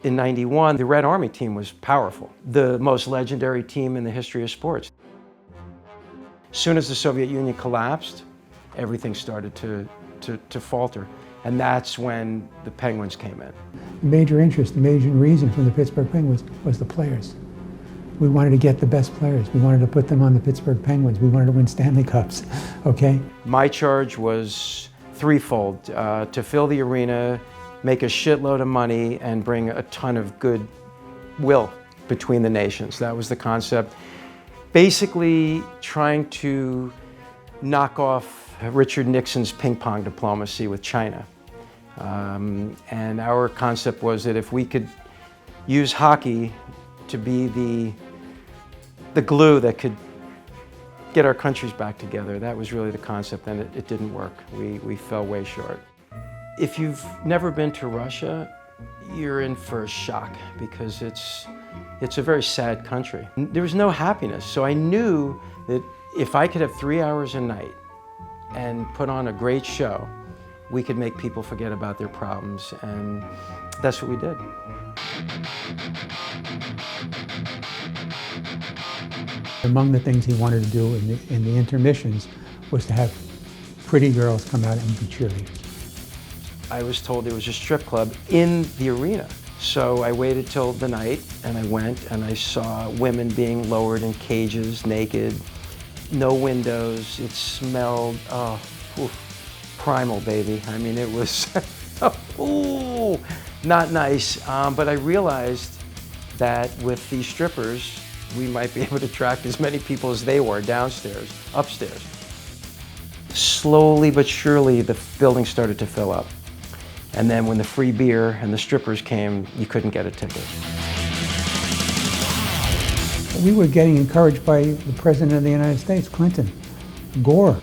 In '91, the Red Army team was powerful, the most legendary team in the history of sports. As soon as the Soviet Union collapsed, everything started to falter. And that's when the Penguins came in. The major interest, the major reason from the Pittsburgh Penguins was the players. We wanted to get the best players. We wanted to put them on the Pittsburgh Penguins. We wanted to win Stanley Cups, okay? My charge was threefold, to fill the arena, make a shitload of money, and bring a ton of goodwill between the nations. That was the concept. Basically trying to knock off Richard Nixon's ping pong diplomacy with China. And our concept was that if we could use hockey to be the glue that could get our countries back together, that was really the concept, and it didn't work. We fell way short. If you've never been to Russia, you're in for a shock because it's a very sad country. There was no happiness, so I knew that if I could have 3 hours a night and put on a great show, we could make people forget about their problems, and that's what we did. Among the things he wanted to do in the intermissions was to have pretty girls come out and be cheerleaders. I was told there was a strip club in the arena. So I waited till the night, and I went and I saw women being lowered in cages, naked, no windows. It smelled, primal, baby. I mean, it was, ooh, not nice. But I realized that with these strippers, we might be able to attract as many people as they were downstairs, upstairs. Slowly but surely, the building started to fill up. And then when the free beer and the strippers came, you couldn't get a ticket. We were getting encouraged by the President of the United States, Clinton, Gore.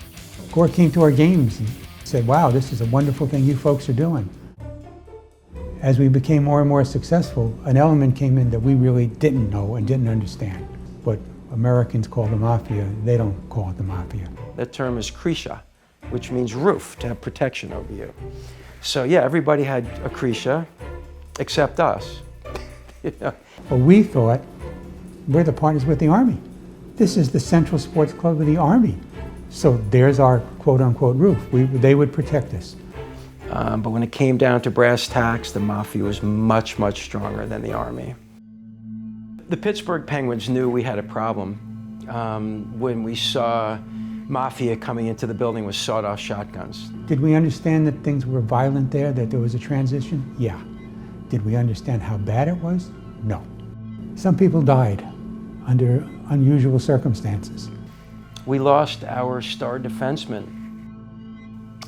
Gore came to our games and said, wow, this is a wonderful thing you folks are doing. As we became more and more successful, an element came in that we really didn't know and didn't understand. What Americans call the mafia, they don't call it the mafia. That term is Krysha, which means roof, to have protection over you. So yeah, everybody had a Krysha, except us. You know? Well, we thought, we're the partners with the Army. This is the Central Sports Club of the Army. So there's our quote-unquote roof. They would protect us. But when it came down to brass tacks, the mafia was much, much stronger than the Army. The Pittsburgh Penguins knew we had a problem when we saw mafia coming into the building with sawed-off shotguns. Did we understand that things were violent there, that there was a transition? Yeah. Did we understand how bad it was? No. Some people died under unusual circumstances. We lost our star defenseman,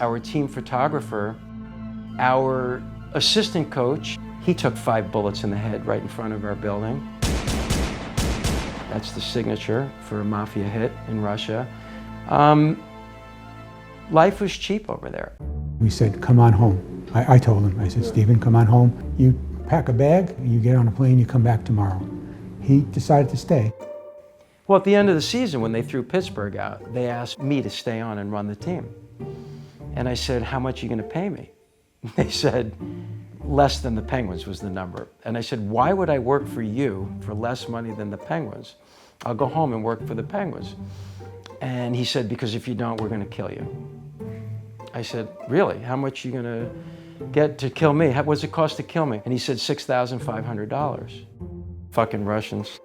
our team photographer, our assistant coach. He took 5 bullets in the head right in front of our building. That's the signature for a mafia hit in Russia. Life was cheap over there. We said, come on home. I told him, I said, Stephen, come on home. You pack a bag, you get on a plane, you come back tomorrow. He decided to stay. Well, at the end of the season, when they threw Pittsburgh out, they asked me to stay on and run the team. And I said, how much are you going to pay me? They said, less than the Penguins was the number. And I said, why would I work for you for less money than the Penguins? I'll go home and work for the Penguins. And he said, because if you don't, we're going to kill you. I said, really? How much are you going to get to kill me? What does it cost to kill me? And he said, $6,500. Fucking Russians.